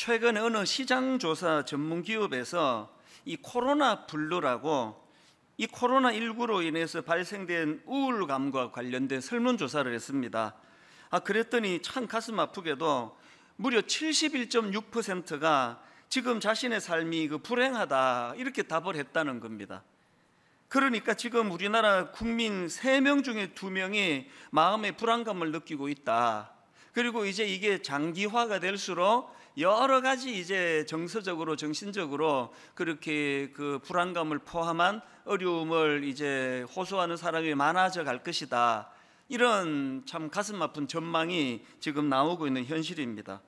최근에 어느 시장조사 전문기업에서 이 코로나 블루라고 이 코로나19로 인해서 발생된 우울감과 관련된 설문조사를 했습니다. 그랬더니 참 가슴 아프게도 무려 71.6%가 지금 자신의 삶이 불행하다 이렇게 답을 했다는 겁니다. 그러니까 지금 우리나라 국민 3명 중에 2명이 마음의 불안감을 느끼고 있다. 그리고 이제 이게 장기화가 될수록 여러 가지 이제 정서적으로 정신적으로 그렇게 그 불안감을 포함한 어려움을 이제 호소하는 사람이 많아져 갈 것이다. 이런 참 가슴 아픈 전망이 지금 나오고 있는 현실입니다.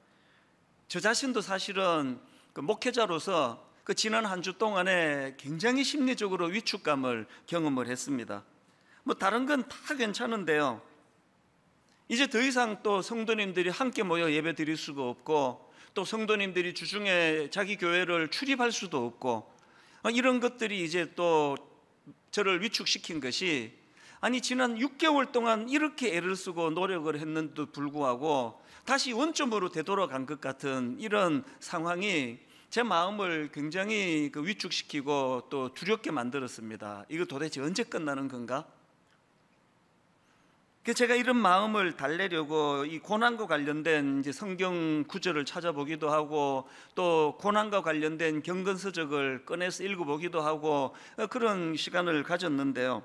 저 자신도 사실은 그 목회자로서 그 지난 한 주 동안에 굉장히 심리적으로 위축감을 경험을 했습니다. 뭐 다른 건 다 괜찮은데요. 이제 더 이상 또 성도님들이 함께 모여 예배 드릴 수가 없고 또 성도님들이 주중에 자기 교회를 출입할 수도 없고 이런 것들이 이제 또 저를 위축시킨 것이 아니 지난 6개월 동안 이렇게 애를 쓰고 노력을 했는데도 불구하고 다시 원점으로 되돌아간 것 같은 이런 상황이 제 마음을 굉장히 위축시키고 또 두렵게 만들었습니다. 이거 도대체 언제 끝나는 건가? 제가 이런 마음을 달래려고 이 고난과 관련된 이제 성경 구절을 찾아보기도 하고 또 고난과 관련된 경건서적을 꺼내서 읽어보기도 하고 그런 시간을 가졌는데요.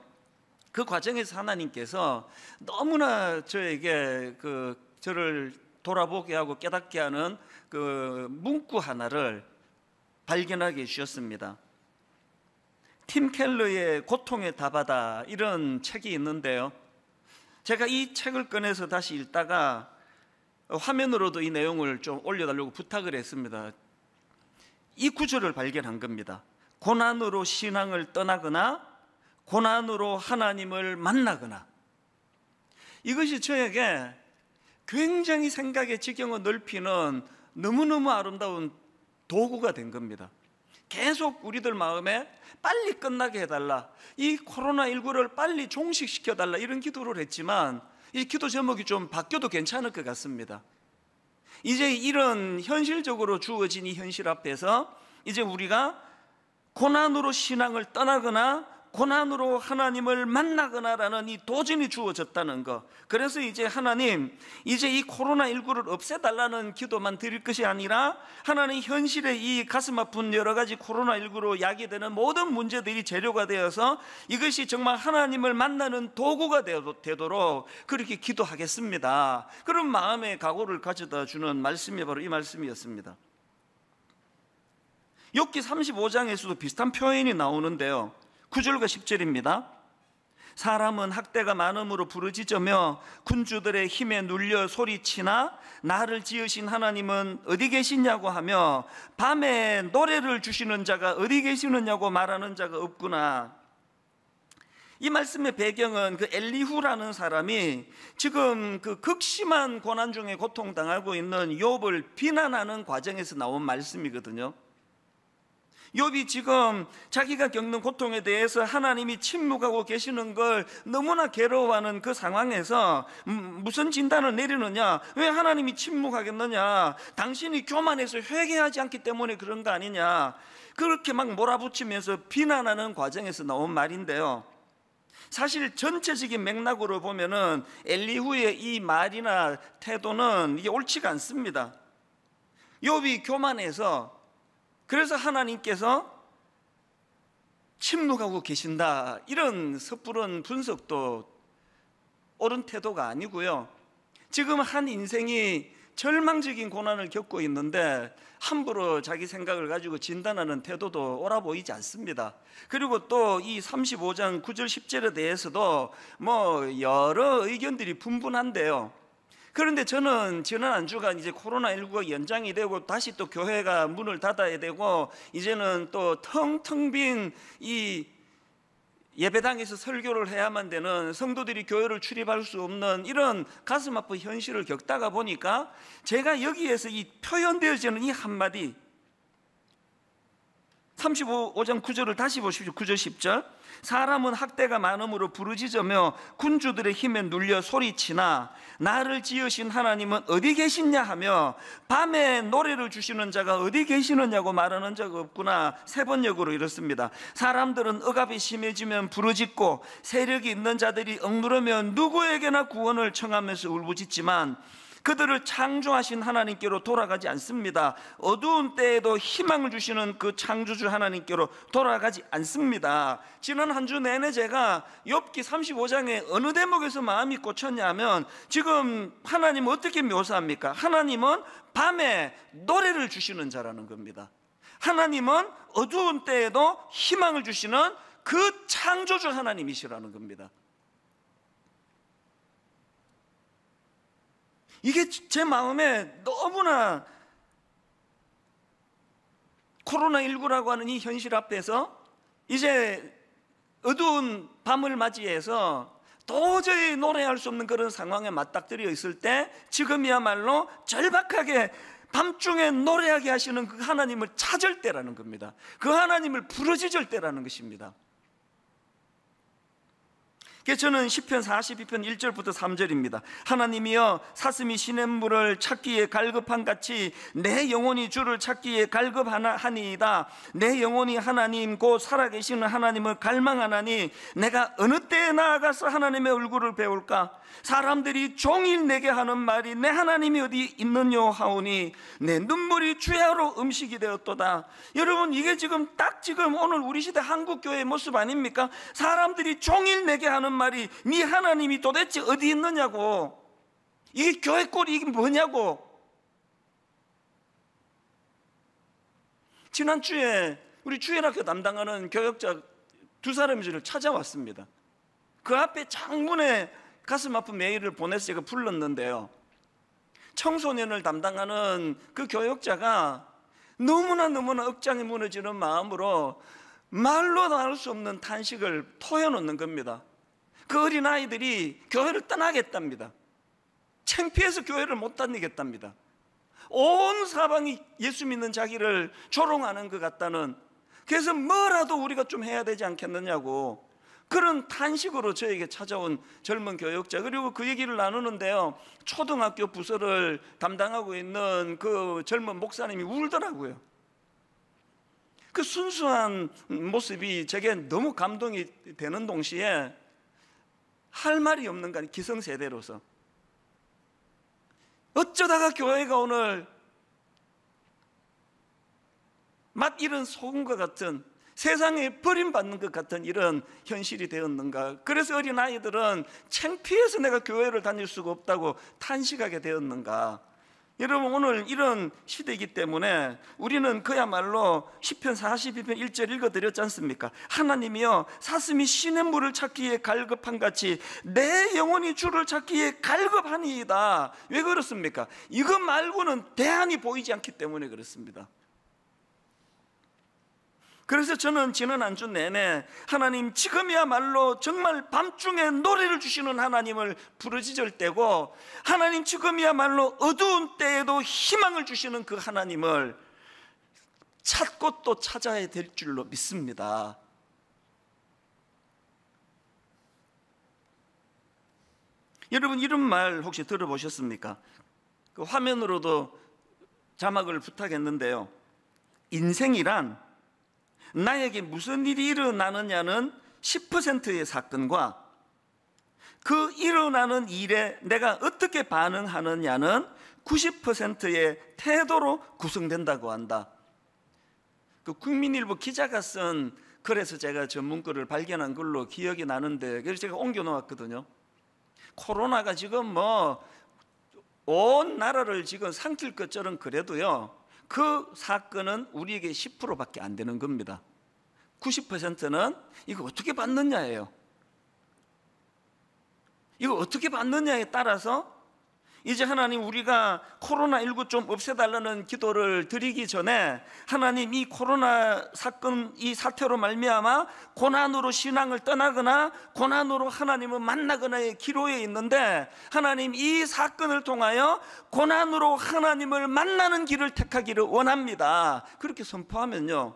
그 과정에서 하나님께서 너무나 저에게 저를 돌아보게 하고 깨닫게 하는 그 문구 하나를 발견하게 해주셨습니다. 팀 켈러의 고통의 답하다 이런 책이 있는데요. 제가 이 책을 꺼내서 다시 읽다가 화면으로도 이 내용을 좀 올려달라고 부탁을 했습니다. 이 구절을 발견한 겁니다. 고난으로 신앙을 떠나거나 고난으로 하나님을 만나거나. 이것이 저에게 굉장히 생각의 지경을 넓히는 너무너무 아름다운 도구가 된 겁니다. 계속 우리들 마음에 빨리 끝나게 해달라, 이 코로나19를 빨리 종식시켜달라 이런 기도를 했지만 이 기도 제목이 좀 바뀌어도 괜찮을 것 같습니다. 이제 이런 현실적으로 주어진 이 현실 앞에서 이제 우리가 고난으로 신앙을 떠나거나 고난으로 하나님을 만나거나라는 이 도전이 주어졌다는 것. 그래서 이제 하나님, 이제 이 코로나19를 없애달라는 기도만 드릴 것이 아니라 하나님 현실의 이 가슴 아픈 여러 가지 코로나19로 야기되는 모든 문제들이 재료가 되어서 이것이 정말 하나님을 만나는 도구가 되도록 그렇게 기도하겠습니다. 그런 마음의 각오를 가져다 주는 말씀이 바로 이 말씀이었습니다. 욥기 35장에서도 비슷한 표현이 나오는데요. 9절과 10절입니다. 사람은 학대가 많음으로 부르짖으며 군주들의 힘에 눌려 소리치나 나를 지으신 하나님은 어디 계시냐고 하며 밤에 노래를 주시는 자가 어디 계시느냐고 말하는 자가 없구나. 이 말씀의 배경은 그 엘리후라는 사람이 지금 그 극심한 고난 중에 고통당하고 있는 욥을 비난하는 과정에서 나온 말씀이거든요. 욥이 지금 자기가 겪는 고통에 대해서 하나님이 침묵하고 계시는 걸 너무나 괴로워하는 그 상황에서 무슨 진단을 내리느냐? 왜 하나님이 침묵하겠느냐? 당신이 교만해서 회개하지 않기 때문에 그런 거 아니냐? 그렇게 막 몰아붙이면서 비난하는 과정에서 나온 말인데요. 사실 전체적인 맥락으로 보면은 엘리후의 이 말이나 태도는 이게 옳지가 않습니다. 욥이 교만해서 그래서 하나님께서 침묵하고 계신다 이런 섣부른 분석도 옳은 태도가 아니고요. 지금 한 인생이 절망적인 고난을 겪고 있는데 함부로 자기 생각을 가지고 진단하는 태도도 옳아 보이지 않습니다. 그리고 또 이 35장 9절 10절에 대해서도 뭐 여러 의견들이 분분한데요. 그런데 저는 지난 한 주간 이제 코로나19가 연장이 되고 다시 또 교회가 문을 닫아야 되고 이제는 또 텅텅 빈 이 예배당에서 설교를 해야만 되는 성도들이 교회를 출입할 수 없는 이런 가슴 아픈 현실을 겪다가 보니까 제가 여기에서 이 표현되어지는 이 한마디, 35장 9절을 다시 보십시오. 9절 10절. 사람은 학대가 많음으로 부르짖으며 군주들의 힘에 눌려 소리치나 나를 지으신 하나님은 어디 계시냐 하며 밤에 노래를 주시는 자가 어디 계시느냐고 말하는 자가 없구나. 세 번역으로 이렇습니다. 사람들은 억압이 심해지면 부르짖고 세력이 있는 자들이 억누르면 누구에게나 구원을 청하면서 울부짖지만 그들을 창조하신 하나님께로 돌아가지 않습니다. 어두운 때에도 희망을 주시는 그 창조주 하나님께로 돌아가지 않습니다. 지난 한 주 내내 제가 욥기 35장에 어느 대목에서 마음이 꽂혔냐면, 지금 하나님은 어떻게 묘사합니까? 하나님은 밤에 노래를 주시는 자라는 겁니다. 하나님은 어두운 때에도 희망을 주시는 그 창조주 하나님이시라는 겁니다. 이게 제 마음에 너무나, 코로나19라고 하는 이 현실 앞에서 이제 어두운 밤을 맞이해서 도저히 노래할 수 없는 그런 상황에 맞닥뜨려 있을 때, 지금이야말로 절박하게 밤중에 노래하게 하시는 그 하나님을 찾을 때라는 겁니다. 그 하나님을 부르짖을 때라는 것입니다. 저는 시편 42편 1절부터 3절입니다. 하나님이여, 사슴이 시냇물을 찾기에 갈급한 같이 내 영혼이 주를 찾기에 갈급하니이다. 내 영혼이 하나님 곧 살아계시는 하나님을 갈망하나니 내가 어느 때에 나아가서 하나님의 얼굴을 배울까? 사람들이 종일 내게 하는 말이 내 하나님이 어디 있느냐 하오니 내 눈물이 주야로 음식이 되었도다. 여러분, 이게 지금 오늘 우리 시대 한국교회의 모습 아닙니까? 사람들이 종일 내게 하는 말이 네 하나님이 도대체 어디 있느냐고, 이게 교회 꼴이 이게 뭐냐고. 지난주에 우리 주일학교 담당하는 교역자 두 사람이 저를 찾아왔습니다. 그 앞에 장문의 가슴 아픈 메일을 보내서 제가 불렀는데요, 청소년을 담당하는 그 교역자가 너무나 억장이 무너지는 마음으로 말로 나눌 수 없는 탄식을 토해놓는 겁니다. 그 어린아이들이 교회를 떠나겠답니다. 창피해서 교회를 못 다니겠답니다. 온 사방이 예수 믿는 자기를 조롱하는 것 같다는, 그래서 뭐라도 우리가 좀 해야 되지 않겠느냐고 그런 탄식으로 저에게 찾아온 젊은 교역자, 그리고 그 얘기를 나누는데요, 초등학교 부서를 담당하고 있는 그 젊은 목사님이 울더라고요. 그 순수한 모습이 제게 너무 감동이 되는 동시에 할 말이 없는 거 아니에요. 기성세대로서 어쩌다가 교회가 오늘 맛 잃은 소금과 같은, 세상에 버림받는 것 같은 이런 현실이 되었는가? 그래서 어린아이들은 창피해서 내가 교회를 다닐 수가 없다고 탄식하게 되었는가? 여러분, 오늘 이런 시대이기 때문에 우리는 그야말로 시편 42편 1절 읽어드렸지 않습니까? 하나님이여, 사슴이 시냇물을 찾기에 갈급한 같이 내 영혼이 주를 찾기에 갈급하니이다. 왜 그렇습니까? 이것 말고는 대안이 보이지 않기 때문에 그렇습니다. 그래서 저는 지난 한 주 내내 하나님, 지금이야말로 정말 밤중에 노래를 주시는 하나님을 부르짖을 때고, 하나님 지금이야말로 어두운 때에도 희망을 주시는 그 하나님을 찾고 또 찾아야 될 줄로 믿습니다. 여러분, 이런 말 혹시 들어보셨습니까? 그 화면으로도 자막을 부탁했는데요, 인생이란 나에게 무슨 일이 일어나느냐는 10%의 사건과 그 일어나는 일에 내가 어떻게 반응하느냐는 90%의 태도로 구성된다고 한다. 그 국민일보 기자가 쓴 글에서 제가 전문글을 발견한 걸로 기억이 나는데, 그래서 제가 옮겨 놓았거든요. 코로나가 지금 온 나라를 지금 삼킬 것처럼 그래도요, 그 사건은 우리에게 10%밖에 안 되는 겁니다. 90%는 이거 어떻게 받느냐예요. 이거 어떻게 받느냐에 따라서 이제 하나님, 우리가 코로나19 좀 없애달라는 기도를 드리기 전에 하나님, 이 코로나 사건, 이 사태로 말미암아 고난으로 신앙을 떠나거나 고난으로 하나님을 만나거나의 기로에 있는데, 하나님, 이 사건을 통하여 고난으로 하나님을 만나는 길을 택하기를 원합니다. 그렇게 선포하면요,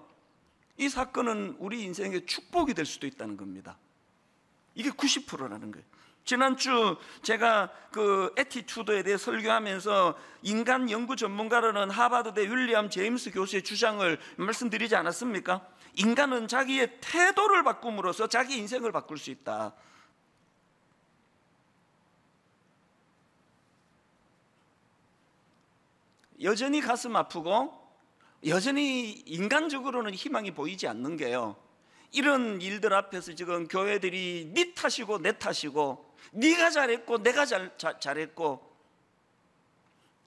이 사건은 우리 인생의 축복이 될 수도 있다는 겁니다. 이게 90%라는 거예요. 지난주 제가 그 애티튜드에 대해 설교하면서 인간 연구 전문가라는 하버드대 윌리엄 제임스 교수의 주장을 말씀드리지 않았습니까? 인간은 자기의 태도를 바꿈으로써 자기 인생을 바꿀 수 있다. 여전히 가슴 아프고 여전히 인간적으로는 희망이 보이지 않는 게요, 이런 일들 앞에서 지금 교회들이 네 탓이고 내 탓이고 네가 잘했고 내가 잘했고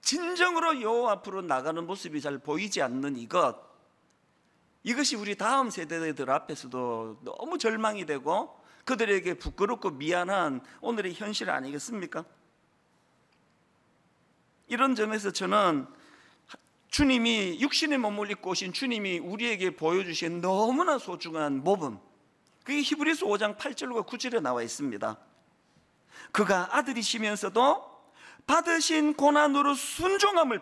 진정으로 여호와 앞으로 나가는 모습이 잘 보이지 않는 이것이 우리 다음 세대들 앞에서도 너무 절망이 되고 그들에게 부끄럽고 미안한 오늘의 현실 아니겠습니까? 이런 점에서 저는 주님이 육신의 몸을 입고 오신 주님이 우리에게 보여주신 너무나 소중한 모범, 그게 히브리서 5장 8절과 9절에 나와 있습니다. 그가 아들이시면서도 받으신 고난으로 순종함을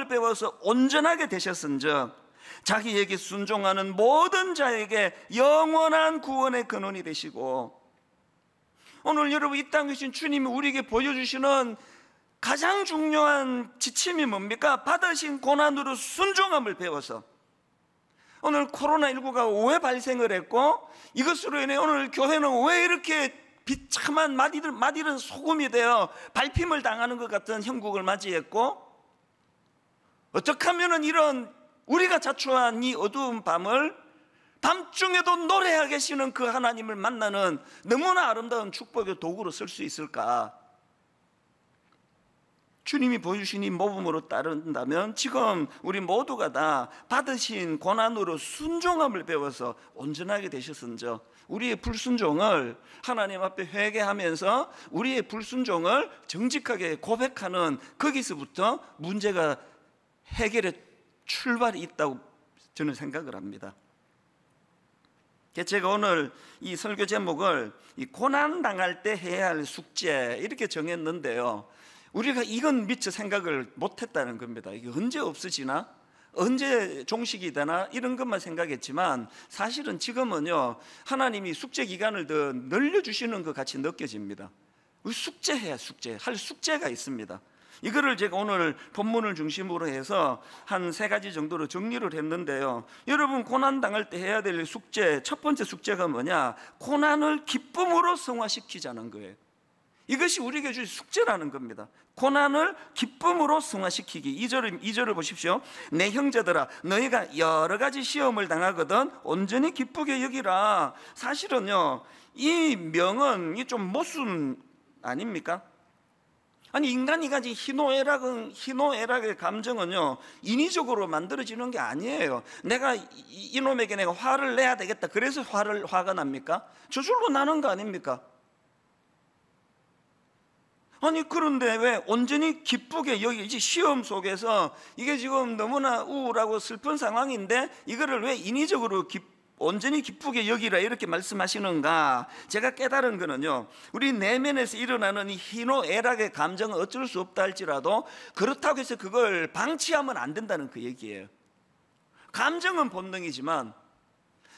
배워서 온전하게 되셨은즉 자기에게 순종하는 모든 자에게 영원한 구원의 근원이 되시고, 오늘 여러분 이 땅에 계신 주님이 우리에게 보여주시는 가장 중요한 지침이 뭡니까? 받으신 고난으로 순종함을 배워서. 오늘 코로나19가 왜 발생을 했고 이것으로 인해 오늘 교회는 왜 이렇게 비참한 맛이른 소금이 되어 밟힘을 당하는 것 같은 형국을 맞이했고, 어떻게 하면 이런 우리가 자초한 이 어두운 밤을 밤중에도 노래하게 계시는 그 하나님을 만나는 너무나 아름다운 축복의 도구로 쓸 수 있을까? 주님이 보여주신 이 모범으로 따른다면 지금 우리 모두가 다 받으신 고난으로 순종함을 배워서 온전하게 되셨은즉 우리의 불순종을 하나님 앞에 회개하면서 우리의 불순종을 정직하게 고백하는 거기서부터 문제가 해결의 출발이 있다고 저는 생각을 합니다. 제가 오늘 이 설교 제목을 고난당할 때 해야 할 숙제 이렇게 정했는데요, 우리가 이건 미처 생각을 못했다는 겁니다. 이게 언제 없어지나? 언제 종식이 되나? 이런 것만 생각했지만 사실은 지금은요, 하나님이 숙제 기간을 더 늘려주시는 것 같이 느껴집니다. 할 숙제가 있습니다. 이거를 제가 오늘 본문을 중심으로 해서 한 3가지 정도로 정리를 했는데요, 여러분 고난당할 때 해야 될 숙제, 첫 번째 숙제가 뭐냐? 고난을 기쁨으로 승화시키자는 거예요. 이것이 우리에게 주신 숙제라는 겁니다. 고난을 기쁨으로 승화시키기. 2절을 보십시오. 내 형제들아, 너희가 여러 가지 시험을 당하거든 온전히 기쁘게 여기라. 사실은요, 이 명은 좀 모순 아닙니까? 아니, 인간이 가진 희노애락의 감정은요, 인위적으로 만들어지는 게 아니에요. 내가 이놈에게 내가 화를 내야 되겠다, 그래서 화가 납니까? 저절로 나는 거 아닙니까? 아니, 그런데 왜 온전히 기쁘게 여기지? 시험 속에서 이게 지금 너무나 우울하고 슬픈 상황인데 이거를 왜 인위적으로 온전히 기쁘게 여기라 이렇게 말씀하시는가? 제가 깨달은 거는요, 우리 내면에서 일어나는 이 희노애락의 감정은 어쩔 수 없다 할지라도 그렇다고 해서 그걸 방치하면 안 된다는 그 얘기예요. 감정은 본능이지만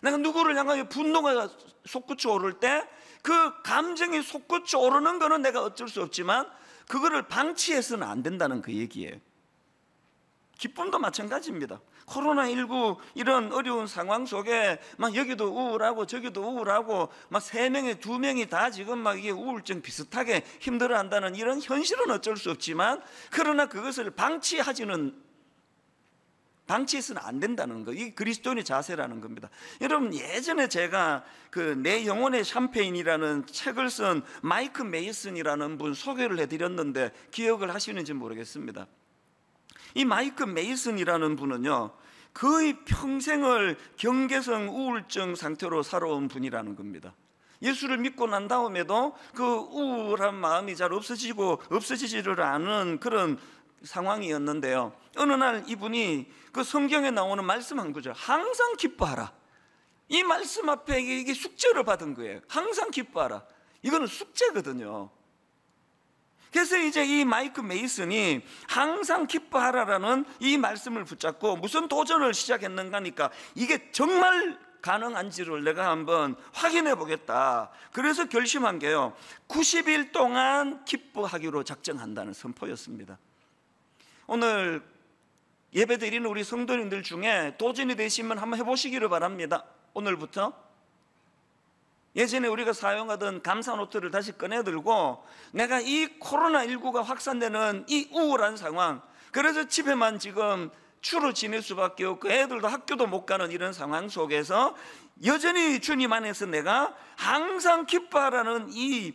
내가 누구를 향하여 분노가 솟구쳐 오를 때 그 감정이 솟구쳐 오르는 거는 내가 어쩔 수 없지만 그거를 방치해서는 안 된다는 그 얘기예요. 기쁨도 마찬가지입니다. 코로나19 이런 어려운 상황 속에 막 여기도 우울하고 저기도 우울하고 막 3명에 2명이 다 지금 막 이게 우울증 비슷하게 힘들어한다는 이런 현실은 어쩔 수 없지만, 그러나 그것을 방치해서는 안 된다는 거, 이게 그리스도인의 자세라는 겁니다. 여러분, 예전에 제가 그 내 영혼의 샴페인이라는 책을 쓴 마이크 메이슨이라는 분 소개를 해드렸는데 기억을 하시는지 모르겠습니다. 이 마이크 메이슨이라는 분은요, 거의 평생을 경계성 우울증 상태로 살아온 분이라는 겁니다. 예수를 믿고 난 다음에도 그 우울한 마음이 잘 없어지지를 않은 그런 상황이었는데요, 어느 날 이분이 그 성경에 나오는 말씀 한 구절, 항상 기뻐하라, 이 말씀 앞에 이게 숙제를 받은 거예요. 항상 기뻐하라, 이거는 숙제거든요. 그래서 이제 이 마이크 메이슨이 항상 기뻐하라라는 이 말씀을 붙잡고 무슨 도전을 시작했는가 하니까 이게 정말 가능한지를 내가 한번 확인해 보겠다. 그래서 결심한 게요, 90일 동안 기뻐하기로 작정한다는 선포였습니다. 오늘 예배 드리는 우리 성도님들 중에 도전이 되시면 한번 해보시기를 바랍니다. 오늘부터 예전에 우리가 사용하던 감사 노트를 다시 꺼내들고, 내가 이 코로나19가 확산되는 이 우울한 상황, 그래서 집에만 지금 주로 지낼 수밖에 없고 애들도 학교도 못 가는 이런 상황 속에서 여전히 주님 안에서 내가 항상 기뻐하라는 이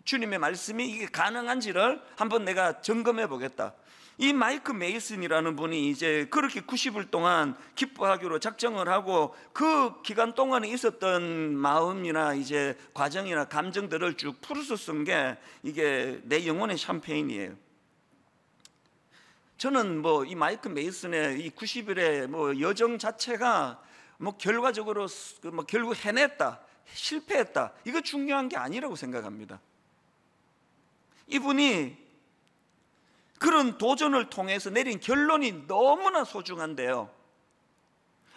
주님의 말씀이 이게 가능한지를 한번 내가 점검해 보겠다. 이 마이크 메이슨이라는 분이 이제 그렇게 90일 동안 기뻐하기로 작정을 하고 그 기간 동안에 있었던 마음이나 이제 과정이나 감정들을 쭉 풀어서 쓴 게 이게 내 영혼의 샴페인이에요. 저는 뭐 이 마이크 메이슨의 이 90일의 뭐 여정 자체가 뭐 결과적으로 뭐 결국 해냈다, 실패했다, 이거 중요한 게 아니라고 생각합니다. 이분이 그런 도전을 통해서 내린 결론이 너무나 소중한데요,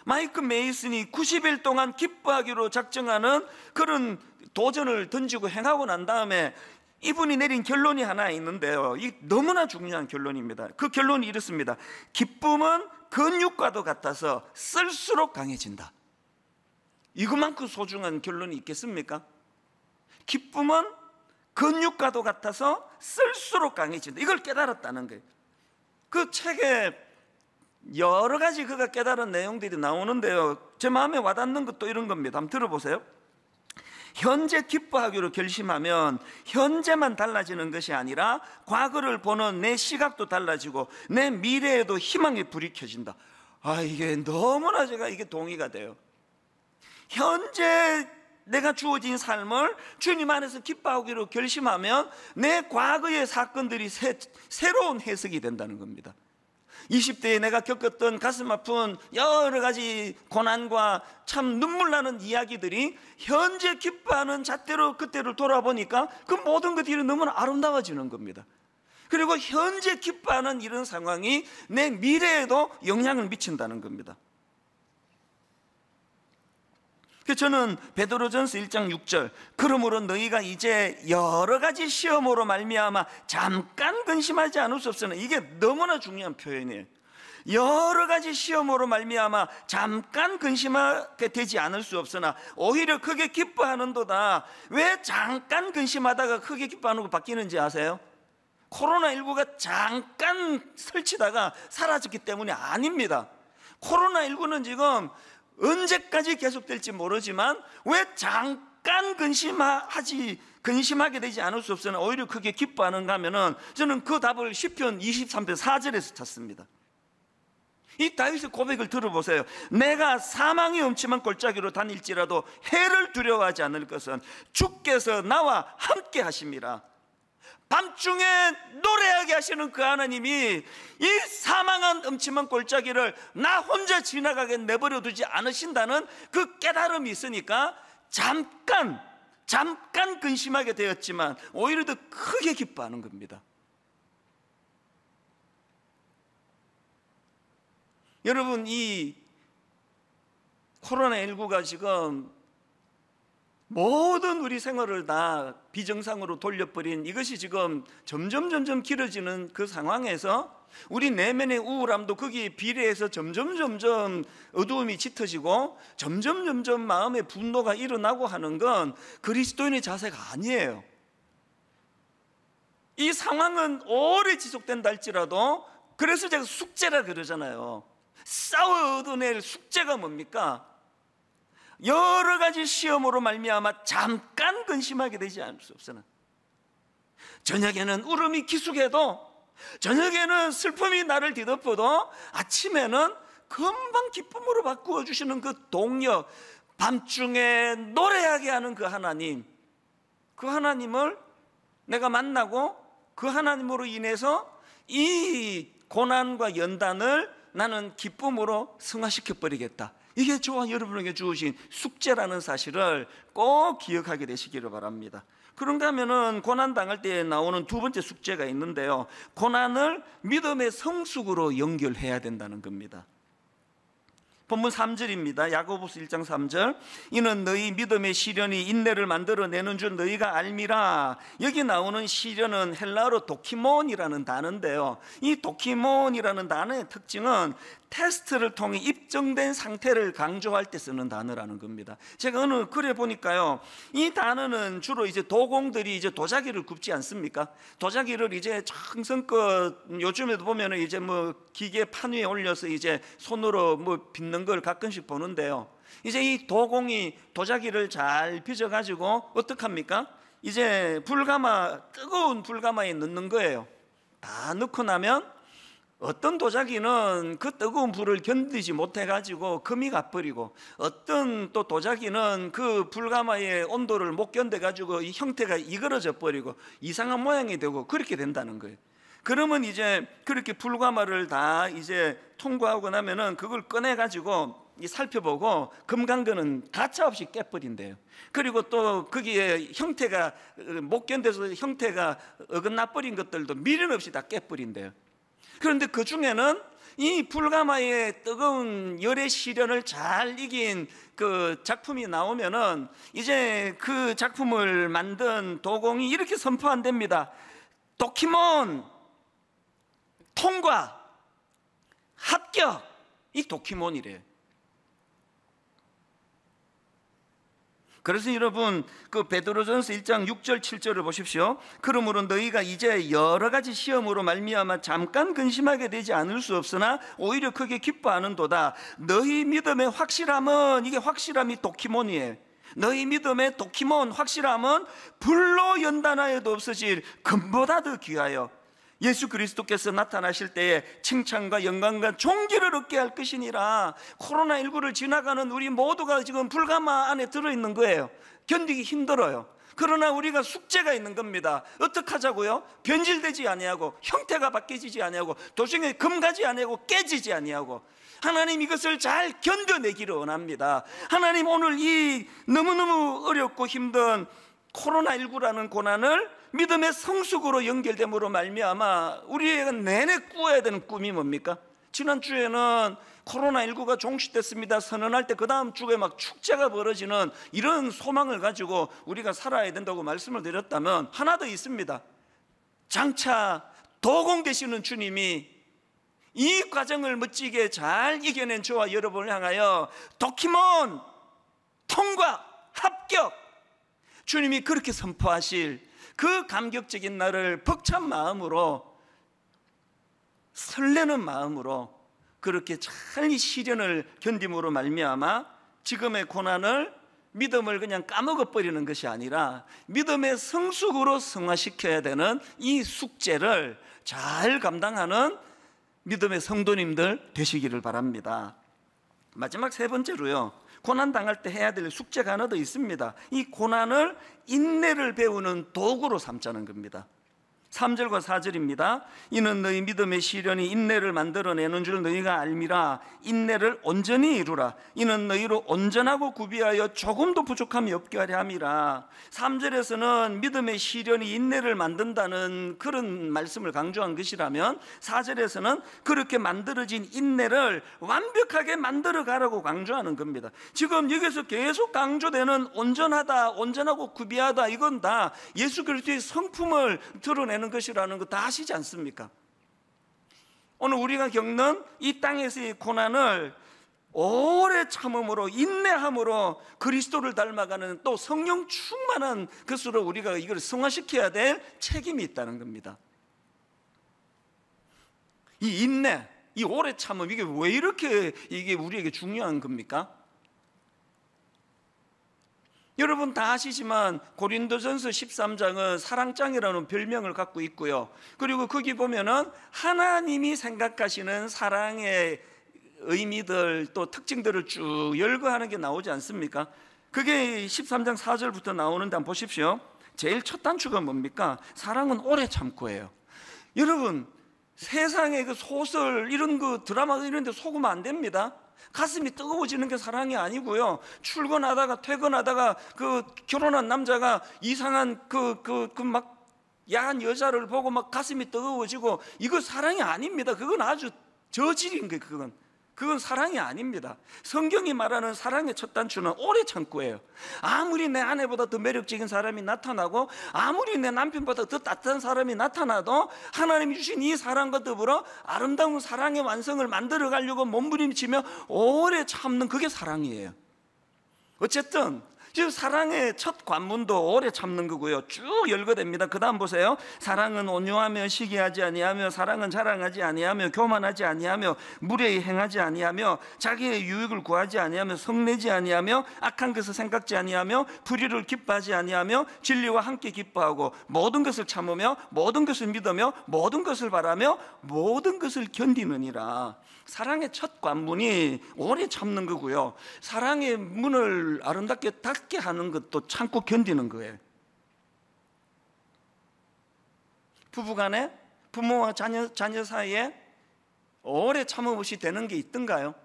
마이크 메이슨이 90일 동안 기뻐하기로 작정하는 그런 도전을 던지고 행하고 난 다음에 이분이 내린 결론이 하나 있는데요, 이 너무나 중요한 결론입니다. 그 결론이 이렇습니다. 기쁨은 근육과도 같아서 쓸수록 강해진다. 이것만큼 소중한 결론이 있겠습니까? 기쁨은 근육과도 같아서 쓸수록 강해진다. 이걸 깨달았다는 거예요. 그 책에 여러 가지 그가 깨달은 내용들이 나오는데요, 제 마음에 와닿는 것도 이런 겁니다. 한번 들어보세요. 현재 기뻐하기로 결심하면 현재만 달라지는 것이 아니라 과거를 보는 내 시각도 달라지고 내 미래에도 희망의 불이 켜진다. 이게 너무나 제가 이게 동의가 돼요. 현재 내가 주어진 삶을 주님 안에서 기뻐하기로 결심하면 내 과거의 사건들이 새로운 해석이 된다는 겁니다. 20대에 내가 겪었던 가슴 아픈 여러 가지 고난과 참 눈물 나는 이야기들이 현재 기뻐하는 잣대로 그때를 돌아보니까 그 모든 것들이 너무나 아름다워지는 겁니다. 그리고 현재 기뻐하는 이런 상황이 내 미래에도 영향을 미친다는 겁니다. 저는 베드로전서 1장 6절, 그러므로 너희가 이제 여러 가지 시험으로 말미암아 잠깐 근심하지 않을 수 없으나, 이게 너무나 중요한 표현이에요. 여러 가지 시험으로 말미암아 잠깐 근심하게 되지 않을 수 없으나 오히려 크게 기뻐하는도다. 왜 잠깐 근심하다가 크게 기뻐하는 거 바뀌는지 아세요? 코로나19가 잠깐 설치다가 사라졌기 때문이 아닙니다. 코로나19는 지금 언제까지 계속될지 모르지만 왜 잠깐 근심하게 되지 않을 수 없으나 오히려 크게 기뻐하는가 하면은, 저는 그 답을 시편 23편 4절에서 찾습니다. 이 다윗의 고백을 들어보세요. 내가 사망의 음침한 골짜기로 다닐지라도 해를 두려워하지 않을 것은 주께서 나와 함께 하심이라. 밤중에 노래하게 하시는 그 하나님이 이 사망한 음침한 골짜기를 나 혼자 지나가게 내버려 두지 않으신다는 그 깨달음이 있으니까 잠깐 근심하게 되었지만 오히려 더 크게 기뻐하는 겁니다. 여러분, 이 코로나19가 지금 모든 우리 생활을 다 비정상으로 돌려버린 이것이 지금 점점 길어지는 그 상황에서 우리 내면의 우울함도 거기에 비례해서 점점 어두움이 짙어지고 점점 마음의 분노가 일어나고 하는 건 그리스도인의 자세가 아니에요. 이 상황은 오래 지속된다 할지라도, 그래서 제가 숙제라 그러잖아요. 싸워 얻어낼 숙제가 뭡니까? 여러 가지 시험으로 말미암아 잠깐 근심하게 되지 않을 수 없으나, 저녁에는 울음이 기숙해도, 저녁에는 슬픔이 나를 뒤덮어도 아침에는 금방 기쁨으로 바꾸어 주시는 그 동력, 밤중에 노래하게 하는 그 하나님, 그 하나님을 내가 만나고 그 하나님으로 인해서 이 고난과 연단을 나는 기쁨으로 승화시켜 버리겠다. 이게 저와 여러분에게 주어진 숙제라는 사실을 꼭 기억하게 되시기를 바랍니다. 그런가 하면은 고난 당할 때 나오는 두 번째 숙제가 있는데요, 고난을 믿음의 성숙으로 연결해야 된다는 겁니다. 본문 3절입니다. 야고보서 1장 3절. 이는 너희 믿음의 시련이 인내를 만들어내는 줄 너희가 알미라. 여기 나오는 시련은 헬라어로 도키몬이라는 단어인데요, 이 도키몬이라는 단어의 특징은 테스트를 통해 입증된 상태를 강조할 때 쓰는 단어라는 겁니다. 제가 어느 글에 보니까요, 이 단어는 주로 이제 도공들이 이제 도자기를 굽지 않습니까? 도자기를 이제 정성껏 요즘에도 보면은 이제 뭐 기계 판 위에 올려서 이제 손으로 뭐 빚는 걸 가끔씩 보는데요, 이제 이 도공이 도자기를 잘 빚어 가지고 어떡합니까? 이제 뜨거운 불가마에 넣는 거예요. 다 넣고 나면 어떤 도자기는 그 뜨거운 불을 견디지 못해가지고 금이 가버리고, 어떤 또 도자기는 그 불가마의 온도를 못 견뎌가지고 이 형태가 이그러져 버리고 이상한 모양이 되고 그렇게 된다는 거예요. 그러면 이제 그렇게 불가마를 다 이제 통과하고 나면은 그걸 꺼내가지고 살펴보고 금강근은 가차없이 깨버린대요. 그리고 또 거기에 형태가 못 견뎌서 형태가 어긋나 버린 것들도 미련 없이 다 깨버린대요. 그런데 그 중에는 이 불가마의 뜨거운 열의 시련을 잘 이긴 그 작품이 나오면은 이제 그 작품을 만든 도공이 이렇게 선포한답니다. 도키몬 통과 합격. 이 도키몬이래요. 그래서 여러분 그 베드로전서 1장 6절 7절을 보십시오. 그러므로 너희가 이제 여러 가지 시험으로 말미암아 잠깐 근심하게 되지 않을 수 없으나 오히려 크게 기뻐하는도다. 너희 믿음의 확실함은, 이게 확실함이 도키몬이에요. 너희 믿음의 도키몬 확실함은 불로 연단하여도 없어질 금보다 더 귀하여 예수 그리스도께서 나타나실 때에 칭찬과 영광과 존귀를 얻게 할 것이니라. 코로나19를 지나가는 우리 모두가 지금 불가마 안에 들어있는 거예요. 견디기 힘들어요. 그러나 우리가 숙제가 있는 겁니다. 어떻게 하자고요? 변질되지 아니하고 형태가 바뀌지 아니하고 도중에 금가지 아니하고 깨지지 아니하고, 하나님 이것을 잘 견뎌내기를 원합니다. 하나님 오늘 이 너무너무 어렵고 힘든 코로나19라는 고난을 믿음의 성숙으로 연결됨으로 말미암아 우리가 내내 꾸어야 되는 꿈이 뭡니까? 지난주에는 코로나19가 종식됐습니다 선언할 때 그 다음 주에 막 축제가 벌어지는 이런 소망을 가지고 우리가 살아야 된다고 말씀을 드렸다면, 하나 더 있습니다. 장차 도공 되시는 주님이 이 과정을 멋지게 잘 이겨낸 저와 여러분을 향하여 도키몬 통과 합격, 주님이 그렇게 선포하실 그 감격적인 날을 벅찬 마음으로, 설레는 마음으로 그렇게 잘 이 시련을 견딤으로 말미암아 지금의 고난을, 믿음을 그냥 까먹어버리는 것이 아니라 믿음의 성숙으로 성화시켜야 되는 이 숙제를 잘 감당하는 믿음의 성도님들 되시기를 바랍니다. 마지막 세 번째로요, 고난 당할 때 해야 될 숙제가 하나 더 있습니다. 이 고난을 인내를 배우는 도구로 삼자는 겁니다. 3절과 4절입니다. 이는 너희 믿음의 시련이 인내를 만들어내는 줄 너희가 알미라. 인내를 온전히 이루라. 이는 너희로 온전하고 구비하여 조금도 부족함이 없게 하려 함이라. 3절에서는 믿음의 시련이 인내를 만든다는 그런 말씀을 강조한 것이라면, 4절에서는 그렇게 만들어진 인내를 완벽하게 만들어 가라고 강조하는 겁니다. 지금 여기서 계속 강조되는 온전하다, 온전하고 구비하다, 이건 다 예수 그리스도의 성품을 드러내는 것이라는 거 다 아시지 않습니까? 오늘 우리가 겪는 이 땅에서의 고난을 오래 참음으로, 인내함으로 그리스도를 닮아가는, 또 성령 충만한 것으로 우리가 이걸 성화시켜야 될 책임이 있다는 겁니다. 이 인내, 이 오래 참음, 이게 왜 이렇게 이게 우리에게 중요한 겁니까? 여러분 다 아시지만 고린도전서 13장은 사랑장이라는 별명을 갖고 있고요, 그리고 거기 보면은 하나님이 생각하시는 사랑의 의미들, 또 특징들을 쭉 열거하는 게 나오지 않습니까? 그게 13장 4절부터 나오는데 한번 보십시오. 제일 첫 단추가 뭡니까? 사랑은 오래 참고예요. 여러분 세상의 그 소설, 이런 거 드라마 이런 데 속으면 안 됩니다. 가슴이 뜨거워지는 게 사랑이 아니고요. 출근하다가 퇴근하다가 그 결혼한 남자가 이상한 막 야한 여자를 보고 막 가슴이 뜨거워지고, 이거 사랑이 아닙니다. 그건 아주 저질인 거예요. 그건 사랑이 아닙니다. 성경이 말하는 사랑의 첫 단추는 오래 참고예요. 아무리 내 아내보다 더 매력적인 사람이 나타나고, 아무리 내 남편보다 더 따뜻한 사람이 나타나도, 하나님이 주신 이 사랑과 더불어 아름다운 사랑의 완성을 만들어 가려고 몸부림치며 오래 참는, 그게 사랑이에요. 어쨌든 지금 사랑의 첫 관문도 오래 참는 거고요. 쭉 열거됩니다. 그 다음 보세요. 사랑은 온유하며 시기하지 아니하며, 사랑은 자랑하지 아니하며, 교만하지 아니하며, 무례히 행하지 아니하며, 자기의 유익을 구하지 아니하며, 성내지 아니하며, 악한 것을 생각지 아니하며, 불의를 기뻐하지 아니하며, 진리와 함께 기뻐하고, 모든 것을 참으며, 모든 것을 믿으며, 모든 것을 바라며, 모든 것을 견디느니라. 사랑의 첫 관문이 오래 참는 거고요. 사랑의 문을 아름답게 닫게 하는 것도 참고 견디는 거예요. 부부간에, 부모와 자녀 사이에 오래 참음없이 되는 게 있던가요?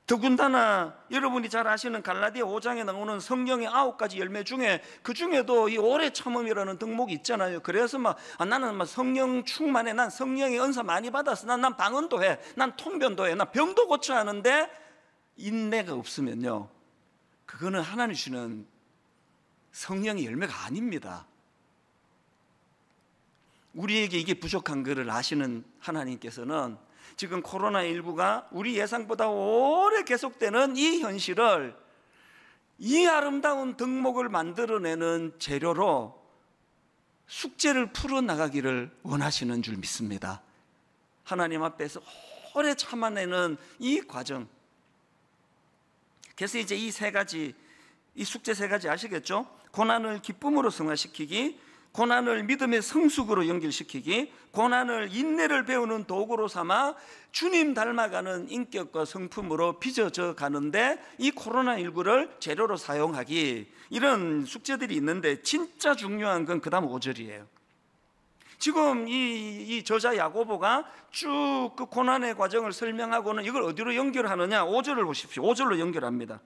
더군다나 여러분이 잘 아시는 갈라디아 5장에 나오는 성경의 9가지 열매 중에, 그 중에도 이 오래 참음이라는 덕목이 있잖아요. 그래서 나는 성령 충만해, 난 성령의 은사 많이 받았어, 난 방언도 해, 난 통변도 해, 난 병도 고쳐 하는데 인내가 없으면요, 그거는 하나님 주시는 성령의 열매가 아닙니다. 우리에게 이게 부족한 것을 아시는 하나님께서는 지금 코로나19가 우리 예상보다 오래 계속되는 이 현실을, 이 아름다운 덕목을 만들어내는 재료로 숙제를 풀어나가기를 원하시는 줄 믿습니다. 하나님 앞에서 오래 참아내는 이 과정. 그래서 이제 이 숙제 세 가지 아시겠죠? 고난을 기쁨으로 승화시키기, 고난을 믿음의 성숙으로 연결시키기, 고난을 인내를 배우는 도구로 삼아 주님 닮아가는 인격과 성품으로 빚어져 가는데 이 코로나19를 재료로 사용하기, 이런 숙제들이 있는데 진짜 중요한 건 그 다음 5절이에요. 지금 이 저자 야고보가 쭉 그 고난의 과정을 설명하고는 이걸 어디로 연결하느냐? 5절을 보십시오. 5절로 연결합니다.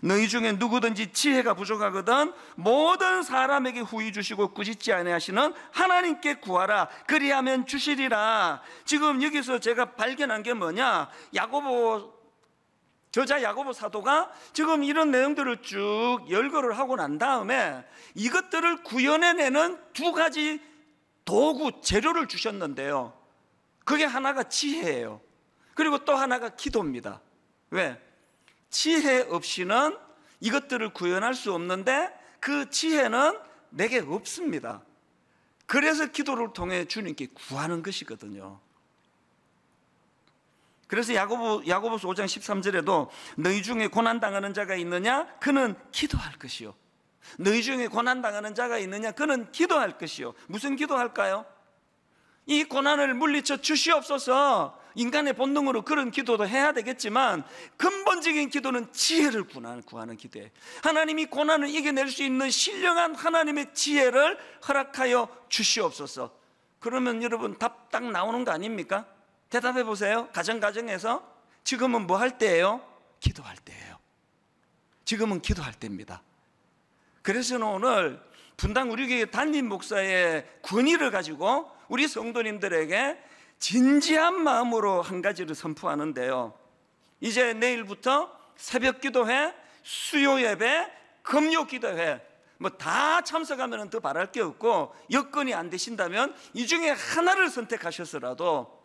너희 중에 누구든지 지혜가 부족하거든 모든 사람에게 후히 주시고 꾸짖지 아니하시는 하나님께 구하라, 그리하면 주시리라. 지금 여기서 제가 발견한 게 뭐냐? 저자 야고보 사도가 지금 이런 내용들을 쭉 열거를 하고 난 다음에 이것들을 구현해내는 두 가지 도구, 재료를 주셨는데요, 그게 하나가 지혜예요. 그리고 또 하나가 기도입니다. 왜? 지혜 없이는 이것들을 구현할 수 없는데 그 지혜는 내게 없습니다. 그래서 기도를 통해 주님께 구하는 것이거든요. 그래서 야고보서 5장 13절에도 너희 중에 고난당하는 자가 있느냐? 그는 기도할 것이요. 너희 중에 고난당하는 자가 있느냐? 그는 기도할 것이요. 무슨 기도할까요? 이 고난을 물리쳐 주시옵소서. 인간의 본능으로 그런 기도도 해야 되겠지만 근본적인 기도는 지혜를 구하는 기도예요. 하나님이 고난을 이겨낼 수 있는 신령한 하나님의 지혜를 허락하여 주시옵소서. 그러면 여러분 답 딱 나오는 거 아닙니까? 대답해 보세요. 가정에서 지금은 뭐 할 때예요? 기도할 때예요. 지금은 기도할 때입니다. 그래서 오늘 분당 우리 교회 담임 목사의 권위를 가지고 우리 성도님들에게 진지한 마음으로 한 가지를 선포하는데요, 이제 내일부터 새벽 기도회, 수요 예배, 금요 기도회 다 참석하면 더 바랄 게 없고, 여건이 안 되신다면 이 중에 하나를 선택하셔서라도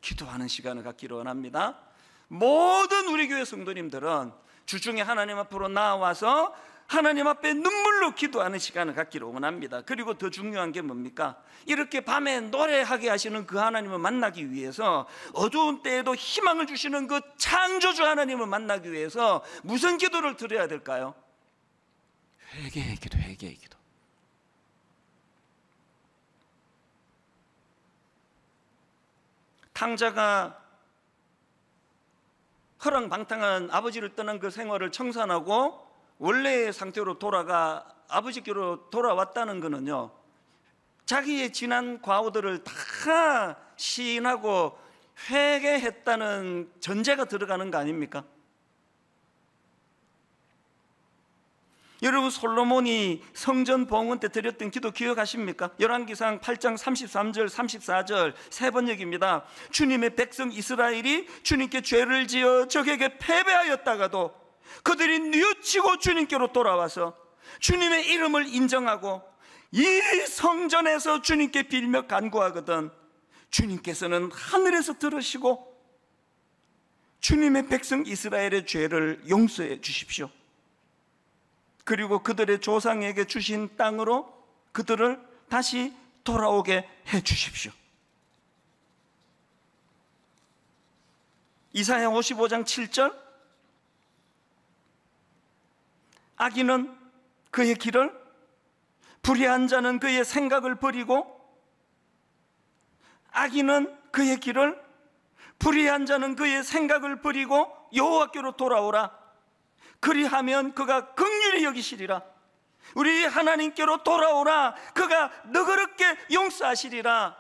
기도하는 시간을 갖기를 원합니다. 모든 우리 교회 성도님들은 주중에 하나님 앞으로 나와서 하나님 앞에 눈물로 기도하는 시간을 갖기를 원합니다. 그리고 더 중요한 게 뭡니까? 이렇게 밤에 노래하게 하시는 그 하나님을 만나기 위해서, 어두운 때에도 희망을 주시는 그 창조주 하나님을 만나기 위해서 무슨 기도를 드려야 될까요? 회개의 기도, 회개의 기도. 탕자가 허랑방탕한 아버지를 떠난 그 생활을 청산하고 원래의 상태로 아버지께로 돌아왔다는 것은요, 자기의 지난 과오들을 다 시인하고 회개했다는 전제가 들어가는 거 아닙니까? 여러분, 솔로몬이 성전 봉헌 때 드렸던 기도 기억하십니까? 열왕기상 8장 33절 34절 세 번역입니다. 주님의 백성 이스라엘이 주님께 죄를 지어 적에게 패배하였다가도 그들이 뉘우치고 주님께로 돌아와서 주님의 이름을 인정하고 이 성전에서 주님께 빌며 간구하거든 주님께서는 하늘에서 들으시고 주님의 백성 이스라엘의 죄를 용서해 주십시오. 그리고 그들의 조상에게 주신 땅으로 그들을 다시 돌아오게 해 주십시오. 이사야 55장 7절, 악인은 그의 길을, 불의한 자는 그의 생각을 버리고, 악인은 그의 길을, 불의한 자는 그의 생각을 버리고 여호와께로 돌아오라. 그리하면 그가 긍휼히 여기시리라. 우리 하나님께로 돌아오라. 그가 너그럽게 용서하시리라.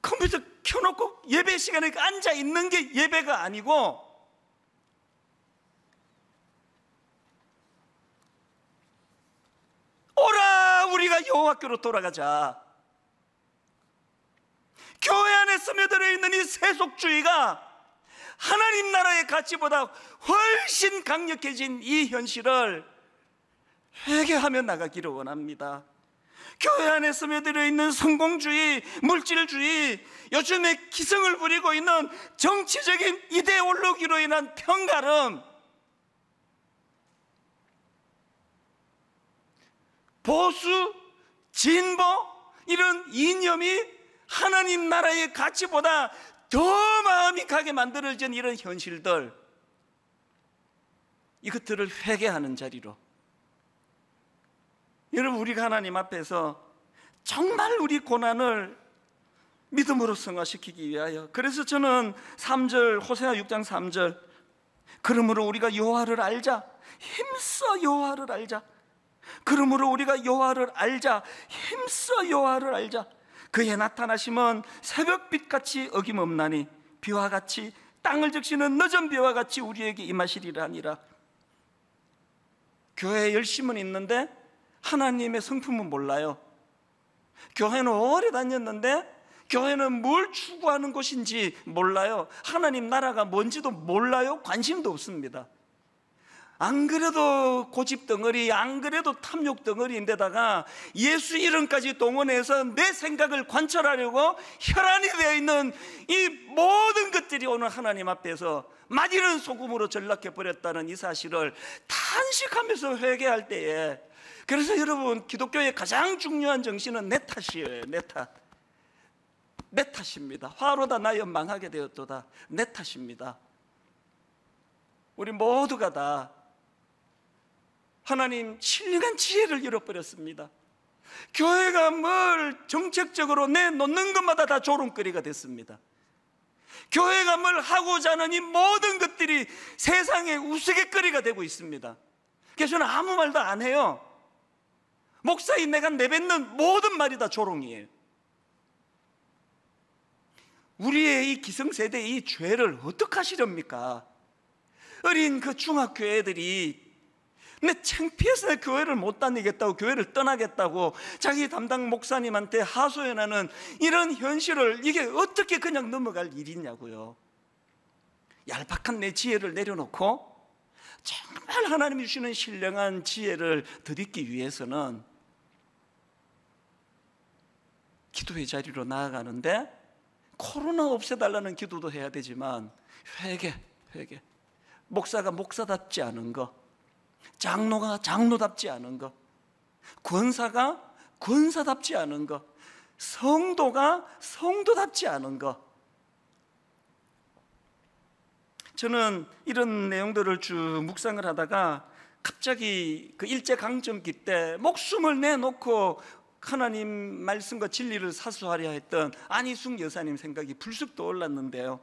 컴퓨터 켜놓고 예배 시간에 앉아 있는 게 예배가 아니고, 오라 우리가 여호와께로 돌아가자. 교회 안에 스며들어 있는 이 세속주의가 하나님 나라의 가치보다 훨씬 강력해진 이 현실을 회개하며 나가기를 원합니다. 교회 안에 스며들어 있는 성공주의, 물질주의, 요즘에 기성을 부리고 있는 정치적인 이데올로기로 인한 편가름, 보수, 진보, 이런 이념이 하나님 나라의 가치보다 더 마음이 가게 만들어진 이런 현실들, 이것들을 회개하는 자리로, 여러분, 우리가 하나님 앞에서 정말 우리 고난을 믿음으로 승화시키기 위하여, 그래서 저는 3절, 호세아 6장 3절, 그러므로 우리가 여호와를 알자, 힘써 여호와를 알자. 그러므로 우리가 여호와를 알자, 힘써 여호와를 알자. 그의 나타나심은 새벽빛같이 어김없나니 비와 같이, 땅을 적시는 늦은 비와 같이 우리에게 임하시리라니라. 교회에 열심은 있는데 하나님의 성품은 몰라요. 교회는 오래 다녔는데 교회는 뭘 추구하는 곳인지 몰라요. 하나님 나라가 뭔지도 몰라요. 관심도 없습니다. 안 그래도 고집 덩어리, 안 그래도 탐욕 덩어리인데다가 예수 이름까지 동원해서 내 생각을 관철하려고 혈안이 되어 있는 이 모든 것들이 오늘 하나님 앞에서 마디는 소금으로 전락해버렸다는 이 사실을 탄식하면서 회개할 때에, 그래서 여러분, 기독교의 가장 중요한 정신은 내 탓이에요. 내 탓. 내 탓입니다. 화로다 나여 망하게 되었도다. 내 탓입니다. 우리 모두가 다 하나님 신령한 지혜를 잃어버렸습니다. 교회가 뭘 정책적으로 내놓는 것마다 다 조롱거리가 됐습니다. 교회가 뭘 하고자 하는 이 모든 것들이 세상의 우스갯거리가 되고 있습니다. 그래서 저는 아무 말도 안 해요. 목사인 내가 내뱉는 모든 말이 다 조롱이에요. 우리의 이 기성세대의 이 죄를 어떻게 하시렵니까? 어린 그 중학교 애들이 내 창피해서 내 교회를 못 다니겠다고, 교회를 떠나겠다고 자기 담당 목사님한테 하소연하는 이런 현실을, 이게 어떻게 그냥 넘어갈 일이냐고요. 얄팍한 내 지혜를 내려놓고 정말 하나님이 주시는 신령한 지혜를 드리기 위해서는 기도의 자리로 나아가는데, 코로나 없애달라는 기도도 해야 되지만 회개. 목사가 목사답지 않은 거, 장로가 장로답지 않은 거, 권사가 권사답지 않은 거, 성도가 성도답지 않은 거. 저는 이런 내용들을 쭉 묵상을 하다가 갑자기 그 일제강점기 때 목숨을 내놓고 하나님 말씀과 진리를 사수하려 했던 안희숙 여사님 생각이 불쑥 떠올랐는데요.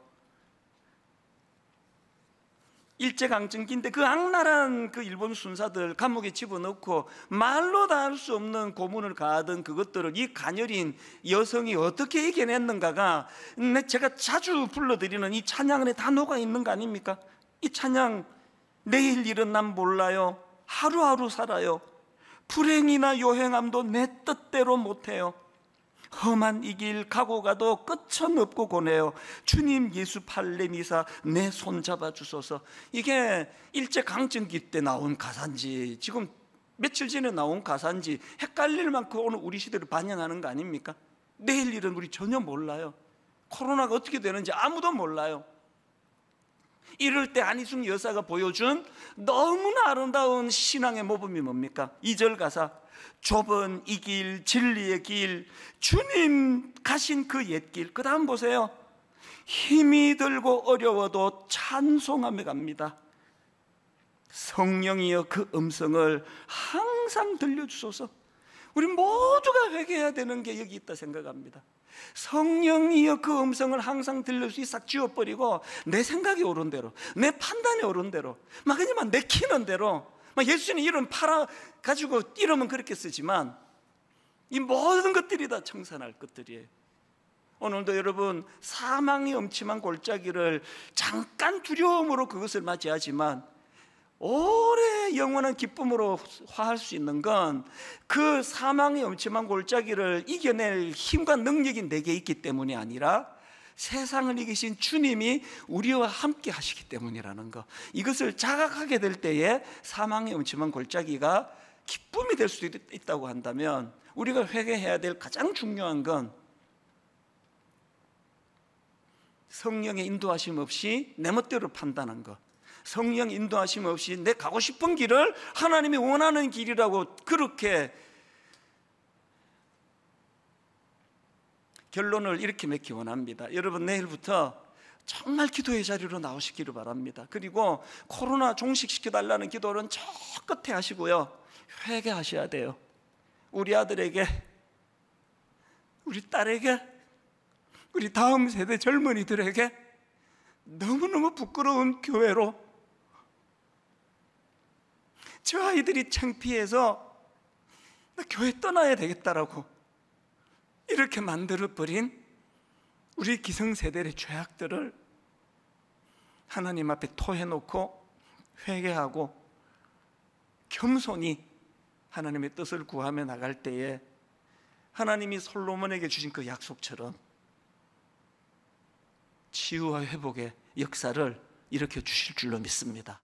일제강점기인데 그 악랄한 그 일본 순사들 감옥에 집어넣고 말로 다 할 수 없는 고문을 가하던 그것들을 이 가녀린 여성이 어떻게 이겨냈는가가 제가 자주 불러드리는 이 찬양 안에 다 녹아있는 거 아닙니까? 이 찬양, 내일 일은 난 몰라요, 하루하루 살아요, 불행이나 요행함도 내 뜻대로 못해요, 험한 이 길 가고 가도 끝은 없고 고네요, 주님 예수 팔레미사 내 손 잡아 주소서. 이게 일제강점기 때 나온 가사인지 지금 며칠 전에 나온 가사인지 헷갈릴 만큼 오늘 우리 시대를 반영하는 거 아닙니까? 내일 일은 우리 전혀 몰라요. 코로나가 어떻게 되는지 아무도 몰라요. 이럴 때 안희숙 여사가 보여준 너무나 아름다운 신앙의 모범이 뭡니까? 2절 가사, 좁은 이 길 진리의 길 주님 가신 그 옛길. 그 다음 보세요. 힘이 들고 어려워도 찬송하며 갑니다. 성령이여 그 음성을 항상 들려주소서. 우리 모두가 회개해야 되는 게 여기 있다 생각합니다. 성령이여 그 음성을 항상 들릴 수 있게 싹 지워버리고 내 생각이 옳은 대로, 내 판단이 옳은 대로, 막 그냥 내키는 대로, 막 예수님 이름 팔아가지고 이름은 그렇게 쓰지만 이 모든 것들이 다 청산할 것들이에요. 오늘도 여러분 사망의 음침한 골짜기를 잠깐 두려움으로 그것을 맞이하지만 오래 영원한 기쁨으로 화할 수 있는 건 그 사망의 음침한 골짜기를 이겨낼 힘과 능력이 내게 있기 때문이 아니라 세상을 이기신 주님이 우리와 함께 하시기 때문이라는 것, 이것을 자각하게 될 때에 사망의 음침한 골짜기가 기쁨이 될 수 있다고 한다면 우리가 회개해야 될 가장 중요한 건 성령의 인도하심 없이 내 멋대로 판단한 것, 성령 인도하심 없이 내 가고 싶은 길을 하나님이 원하는 길이라고 그렇게 결론을 이렇게 맺기 원합니다. 여러분 내일부터 정말 기도의 자리로 나오시기를 바랍니다. 그리고 코로나 종식시켜달라는 기도는 저 끝에 하시고요, 회개하셔야 돼요. 우리 아들에게, 우리 딸에게, 우리 다음 세대 젊은이들에게 너무너무 부끄러운 교회로 저 아이들이 창피해서 나 교회 떠나야 되겠다라고 이렇게 만들어버린 우리 기성세대의 죄악들을 하나님 앞에 토해놓고 회개하고 겸손히 하나님의 뜻을 구하며 나갈 때에 하나님이 솔로몬에게 주신 그 약속처럼 치유와 회복의 역사를 일으켜 주실 줄로 믿습니다.